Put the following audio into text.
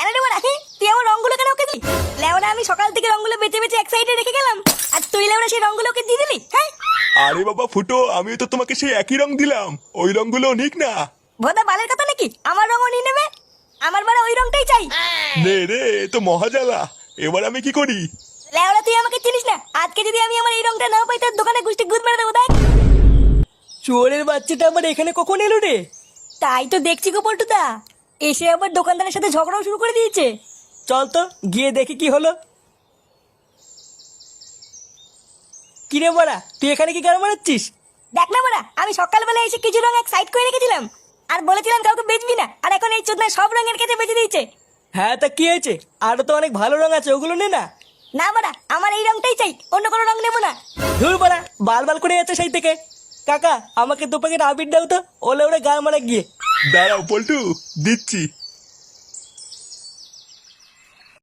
কেন রে বড়া? তুই আমার রংগুলো কেন ওকে দিলি? লেওরা আমি সকাল থেকে রংগুলো বেঁচে বেঁচে এক সাইডে রেখে গেলাম, আর তুই লেওরা সেই রংগুলো ওকে দিয়ে দিলি? হ্যাঁ আরে বাবা ফুটো, আমিও তো তোমাকে সেই একই রং দিলাম, ওই রংগুলো নিক না। ভোদা বালের কথা নাকি আমার রঙও নিয়ে নেবে? আমার বাড়া ওই রংটাই চাই। নে রে, এ তো মহাজালা। এবার আমি কি করি? লেওরা তুই আমাকে চিনিস না, আজকে যদি আমি আমার এই রংটা না পাই তোর দোকানে গুষ্টি গুদ মেরে দেবো। দেখ চোরের বাচ্চাটা আবার এখানে কখন এলো রে? তাই তো দেখছি গো পল্টুদা, এসে আবার দোকানদারের সাথে ঝগড়াও শুরু করে দিয়েছে। চল তো গিয়ে দেখি কি হলো। কিরে বড়া, তুই এখানে কি গান মারাচ্ছিস? দেখ না বড়া, আমি সকালবেলা এসে কিছু রং এক সাইড করে রেখেছিলাম, আর বলেছিলাম কাউকে বেচবি না, আর এখন এই চোদনা সব রঙের কাছে বেচে দিয়েছে। হ্যাঁ তা কি হয়েছে? আরো তো অনেক ভালো রং আছে, ওগুলো নে না। না বড়া, আমার এই রংটাই চাই, অন্য কোনো রং নেবো না। ধুর বড়া, বাল বাল করে যাচ্ছে সেই থেকে। কাকা আমাকে দু প্যাকেট আবির দাও তো, ওলে ওরে গান মারা গিয়ে। দাঁড়াও পল্টু, দিচ্ছি।